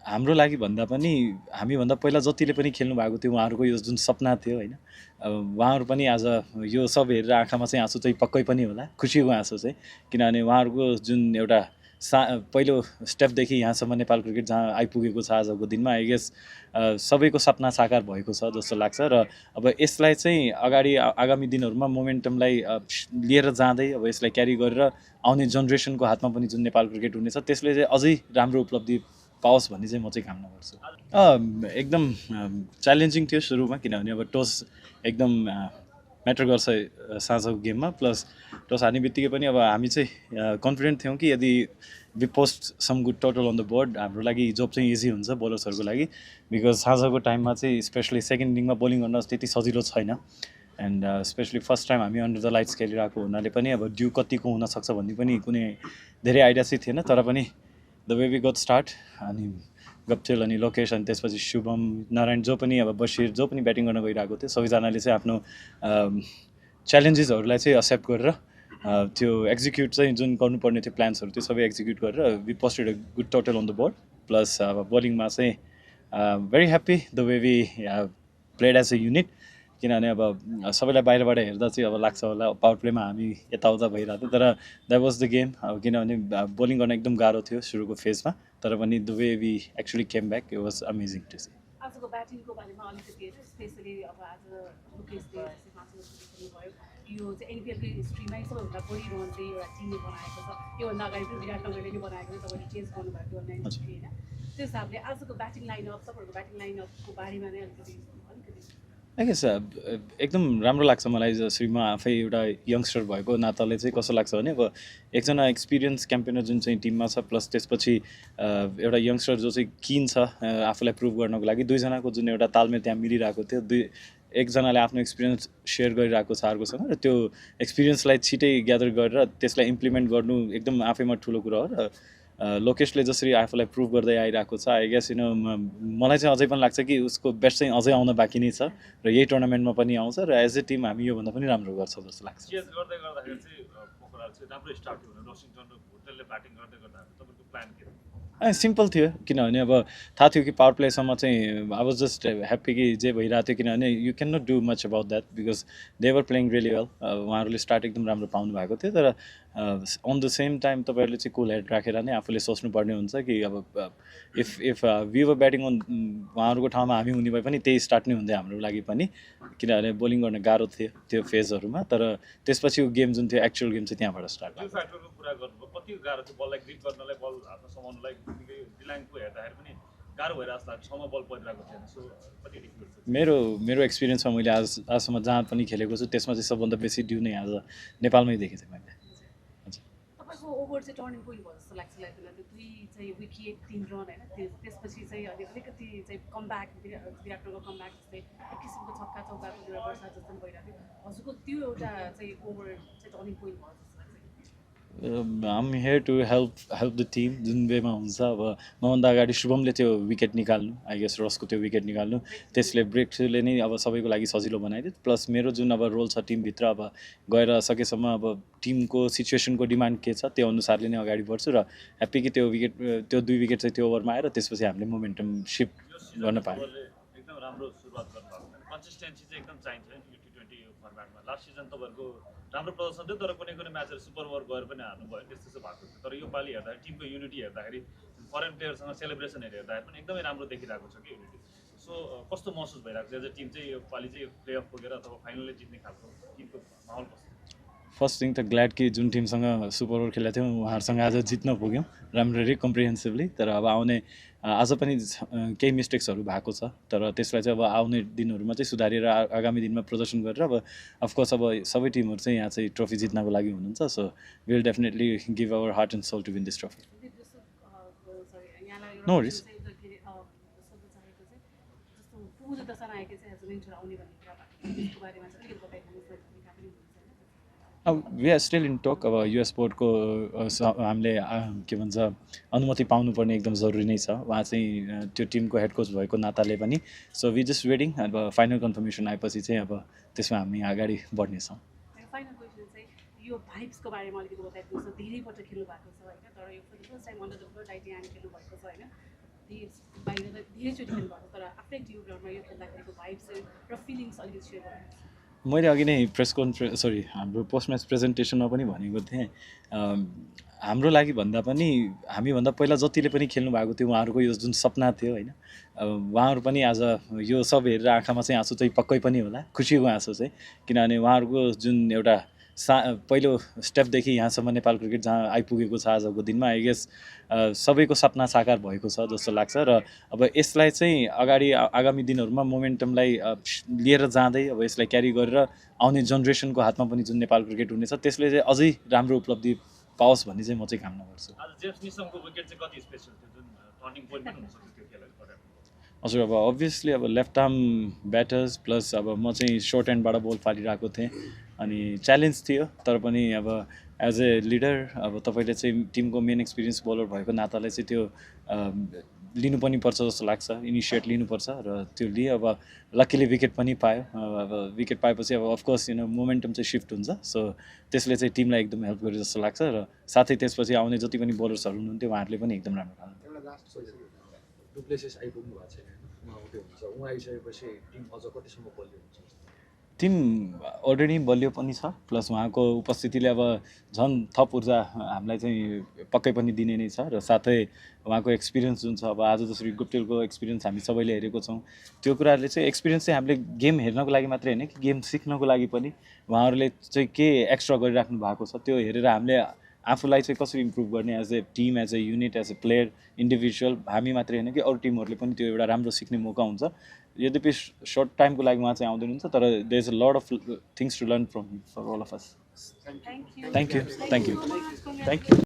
हाम्रो लागि भन्दा पनि हामीभन्दा पहिला जतिले पनि खेल्नु भएको थियो उहाँहरूको यो जुन सपना थियो होइन, उहाँहरू पनि आज यो सब हेरेर आँखामा चाहिँ आँसु चाहिँ पक्कै पनि होला, खुसीको आँसु चाहिँ। किनभने उहाँहरूको जुन एउटा पहिलो स्टेपदेखि यहाँसम्म नेपाल क्रिकेट जहाँ आइपुगेको छ आजको दिनमा, आई गेस सबैको सपना साकार भएको छ जस्तो लाग्छ। र अब यसलाई चाहिँ अगाडि आगामी दिनहरूमा मोमेन्टमलाई लिएर जाँदै अब यसलाई क्यारी गरेर आउने जेनेरेसनको हातमा पनि जुन नेपाल क्रिकेट हुनेछ त्यसले चाहिँ अझै राम्रो उपलब्धि पाओस् भन्ने चाहिँ म चाहिँ कामना गर्छु। एकदम च्यालेन्जिङ थियो सुरुमा, किनभने अब टस एकदम म्याटर गर्छ साँझको गेममा। प्लस टस हार्ने बित्तिकै पनि अब हामी चाहिँ कन्फिडेन्ट थियौँ कि यदि we post some good total on the board हाम्रो लागि जब चाहिँ इजी हुन्छ बोलर्सहरूको लागि। बिकज साँझको टाइममा चाहिँ स्पेसली सेकेन्ड इनिङमा बोलिङ गर्न त्यति सजिलो छैन। एन्ड स्पेसली फर्स्ट टाइम हामी अन्डर द लाइट्स खेलिरहेको हुनाले पनि अब ड्यू कतिको हुनसक्छ भन्ने पनि कुनै धेरै आइडिया चाहिँ थिएन। तर पनि the way we got start, अनि गप्टिल अनि लोकेश अनि त्यसपछि शुभम नारायण जो पनि अब बसिर जो पनि ब्याटिङ गर्न गइरहेको थियो, सबैजनाले चाहिँ आफ्नो च्यालेन्जेसहरूलाई चाहिँ एक्सेप्ट गरेर त्यो एक्जिक्युट चाहिँ जुन गर्नुपर्ने थियो प्लान्सहरू त्यो सबै एक्जिक्युट गरेर we posted a good total on the board. Plus अब बोलिङमा चाहिँ very happy the way we played as a unit. किनभने अब सबैलाई बाहिरबाट हेर्दा चाहिँ अब लाग्छ होला पावर प्लेमा हामी यताउता भइरहेको थियो, तर द्याट वाज द गेम। अब किनभने बोलिङ गर्न एकदम गाह्रो थियो सुरुको फेजमा, तर पनि the way we actually came back it was amazing to see. आजको ब्याटिङको बारेमा अलिकति स्पेसली अब आज लुकेशले भयो, यो चाहिँ एनपिएलको हिस्ट्रीमै सबैभन्दा बढी रन चाहिँ एउटा टिमले बनाएको छ। योभन्दा अगाडि पनि विराट कोहलीले नै बनाएको थियो, तपाईँले चेन्ज गर्नुभएको 1993 होइन। त्यो हिसाबले आजको ब्याटिङ लाइनअप तपाईँहरूको ब्याटिङ लाइनअपको बारेमा नै अलिकति आई गेस एकदम राम्रो लाग्छ मलाई। जसरी म आफै एउटा यङ्स्टर भएको नाताले चाहिँ कस्तो लाग्छ भने अब एकजना एक्सपिरियन्स क्याम्पेनर जुन चाहिँ टिममा छ, प्लस त्यसपछि एउटा यङ्स्टर जो चाहिँ किन छ आफूलाई प्रुभ गर्नको लागि, दुईजनाको जुन एउटा तालमेल त्यहाँ मिलिरहेको थियो। एकजनाले आफ्नो एक्सपिरियन्स सेयर गरिरहेको छ अर्कोसँग, र त्यो एक्सपिरियन्सलाई छिटै ग्यादर गरेर त्यसलाई इम्प्लिमेन्ट गर्नु एकदम आफैमा ठुलो कुरा हो। र लोकेशले जसरी आफूलाई प्रुभ गर्दै आइरहेको छ, आई गेस मलाई चाहिँ अझै पनि लाग्छ कि उसको बेस्ट चाहिँ अझै आउन बाँकी नै छ र यही टुर्नामेन्टमा पनि आउँछ र एज ए टिम हामी योभन्दा पनि राम्रो गर्छ जस्तो लाग्छ। सिम्पल थियो, किनभने अब थाहा थियो कि पावर प्लेसम्म चाहिँ आई वाज जस्ट ह्याप्पी कि जे भइरहेको थियो। किनभने you can not do much about that because they were playing really well. उहाँहरूले स्टार्ट एकदम राम्रो पाउनु भएको थियो, तर अन द सेम टाइम तपाईँहरूले चाहिँ कुल हेड राखेर नै आफूले सोच्नुपर्ने हुन्छ कि अब if we were batting on उहाँहरूको ठाउँमा हामी हुने भए पनि त्यही स्टार्ट नै हुन्थ्यो हाम्रो लागि पनि। किनभने बोलिङ गर्न गाह्रो थियो त्यो फेजहरूमा, तर त्यसपछि गेम जुन थियो एक्चुअल गेम चाहिँ त्यहाँबाट स्टार्ट भयो। मेरो एक्सपिरियन्समा मैले आजसम्म जहाँ पनि खेलेको छु त्यसमा चाहिँ सबभन्दा बेसी ड्यू नै आज नेपालमै देखेँ थिएँ मैले। तपाईँको ओभर चाहिँ टर्निङ पोइन्ट भयो जस्तो लाग्छ दुई चाहिँ विकेट 3 रन होइन, त्यसपछि चाहिँ अलिकति चाहिँ कमब्याक विराटको कमब्याक जस्तै एक किसिमको छक्का चौकाको एउटा वर्षा जस्तो भइरहेको थियो। हजुरको त्यो एउटा चाहिँ ओभर चाहिँ टर्निङ पोइन्ट भयो जस्तो लाग्छ। I'm here to help the team जुन वेमा हुन्छ। अब मभन्दा अगाडि शुभमले त्यो विकेट निकाल्नु, आई गेस रसको त्यो विकेट निकाल्नु, त्यसले ब्रेक थ्रुले नै अब सबैको लागि सजिलो बनाइदियो। प्लस मेरो जुन अब रोल छ टिमभित्र, अब गएर सकेसम्म अब टिमको सिचुएसनको डिमान्ड के छ त्यो अनुसारले नै अगाडि बढ्छु। र ह्याप्पी कि त्यो 2 विकेट चाहिँ त्यो ओभरमा आएर त्यसपछि हामीले मोमेन्टम सिफ्ट गर्न पायौँ। एकदम राम्रो सुरुवात गर्नुभएको, कन्सिस्टेन्सी चाहिँ एकदम चाहिन्छ T20 फर्मेटमा। लास्ट सिजन तपाईँहरूको राम्रो प्रदर्शन थियो, तर कुनै म्याचहरू सुपर ओभर गएर पनि हार्नु भयो, त्यस्तो भएको थियो। तर यो पालि हेर्दाखेरि टिमको युनिटी हेर्दाखेरि फरेन प्लेयरसँग सेलिब्रेसनहरू हेर्दाखेरि पनि एकदमै राम्रो देखिरहेको छ कि युनिटी। सो कस्तो महसुस भइरहेको छ एज अ टिम चाहिँ यो पालि चाहिँ प्लेअफ पुगेर अथवा फाइनलले जित्ने खालको टिमको माहौल कस्तो? फर्स्ट थिङ त ग्ल्याड कि जुन टिमसँग सुपर ओभर खेलेको थियौँ उहाँहरूसँग आज जित्न पुग्यौँ राम्ररी कम्प्रिहेन्सिभली। तर अब आउने आज पनि केही मिस्टेक्सहरू भएको छ, तर त्यसलाई चाहिँ अब आउने दिनहरूमा चाहिँ सुधारेर आगामी दिनमा प्रदर्शन गरेर अब अफकोर्स अब सबै टिमहरू चाहिँ यहाँ चाहिँ ट्रफी जित्नको लागि हुनुहुन्छ। So will definitely give our heart and soul to win this trophy. No worries. अब we are still in talk. अब युएस बोर्डको हामीले के भन्छ अनुमति पाउनुपर्ने एकदम जरुरी नै छ। उहाँ चाहिँ त्यो टिमको हेड कोच भएको नाताले पनि। So we just waiting. अब फाइनल कन्फर्मेसन आएपछि चाहिँ अब त्यसमा हामी अगाडि बढ्नेछौँ। फाइनल क्वेसन चाहिँ यो भाइब्सको बारेमा अलिकति बताइदिनुहोस् न। धेरै पटक खेल्नु भएको छ होइन, तर यो for the first time under the floodlight हामी खेल्नु भएको छ होइन। बाहिर त धेरैचोटि खेल्नुभएको तर आफ्नै टिम ग्राउन्डमा यो खेल्दाखेरिको भाइब्स र फिलिङ्स अलिकति सेयर गर्नु। मैले अघि नै प्रेस कन्फरेन्स हाम्रो पोस्ट म्याच प्रेजेन्टेसनमा पनि भनेको थिएँ, हाम्रो लागि भन्दा पनि हामीभन्दा पहिला जतिले पनि खेल्नु भएको थियो उहाँहरूको यो जुन सपना थियो होइन, उहाँहरू पनि आज यो सब हेरेर आँखामा चाहिँ आँसु चाहिँ पक्कै पनि होला, खुसीको आँसु चाहिँ, किनभने उहाँहरूको जुन एउटा पहिलो स्टेपदेखि यहाँसम्म नेपाल क्रिकेट जहाँ आइपुगेको छ आजको दिनमा, आई गेस सबैको सपना साकार भएको छ जस्तो लाग्छ। र अब यसलाई चाहिँ अगाडि आगामी दिनहरूमा मोमेन्टमलाई लिएर जाँदै अब यसलाई क्यारी गरेर आउने जेनेरेसनको हातमा पनि जुन नेपाल क्रिकेट हुनेछ त्यसले चाहिँ अझै राम्रो उपलब्धि पाओस् भन्ने चाहिँ म चाहिँ कामना गर्छु। आज जेम्स निसमको विकेट चाहिँ कति स्पेसल थियो, जुन टर्निङ पोइन्ट पनि हुनसक्छ त्यो खेलको? हजुर, अब अभियसली अब लेफ्ट आर्म ब्याटर्स प्लस अब म चाहिँ सर्ट ह्यान्डबाट बल फालिरहेको थिएँ अनि च्यालेन्ज थियो, तर पनि अब एज ए लिडर अब तपाईँले चाहिँ टिमको मेन एक्सपिरियन्स बलर भएको नाताले चाहिँ त्यो लिनु पनि पर्छ जस्तो लाग्छ, इनिसिएट लिनुपर्छ र त्यो लिए। अब लक्कीली विकेट पनि पायो, अब विकेट पाएपछि अब अफकोर्स मोमेन्टम चाहिँ सिफ्ट हुन्छ, सो त्यसले चाहिँ टिमलाई एकदम हेल्प गर्यो जस्तो लाग्छ र साथै त्यसपछि आउने जति पनि बलर्सहरू हुनुहुन्थ्यो उहाँहरूले पनि एकदम राम्रो खेल्नु। डुप्लेसिस आइपुग्नु भएको छैन, उहाँ आउँदै हुन्छ, उहाँ आइसकेपछि टिम अझ कतिसम्म बलियो हुन्छ? टिम अलरेडी बलियो पनि छ, प्लस उहाँको उपस्थितिले अब झन् थप ऊर्जा हामीलाई चाहिँ पक्कै पनि दिने नै छ र साथै उहाँको एक्सपिरियन्स जुन छ, अब आज जसरी गुप्टेलको एक्सपिरियन्स हामी सबैले हेरेको छौँ, त्यो कुराहरूले चाहिँ एक्सपिरियन्स चाहिँ हामीले गेम हेर्नको लागि मात्रै होइन कि गेम सिक्नको लागि पनि उहाँहरूले चाहिँ के एक्स्ट्रा गरिराख्नु भएको छ त्यो हेरेर हामीले आफूलाई चाहिँ कसरी इम्प्रुभ गर्ने as a team, as a unit, as a player, individual, हामी मात्रै होइन कि अरू टिमहरूले पनि त्यो एउटा राम्रो सिक्ने मौका हुन्छ। यद्यपि सर्ट टाइमको लागि उहाँ चाहिँ आउँदैन हुन्छ, तर there is a lot of things to learn from him for all of us. Thank you thank you. So much. Thank you.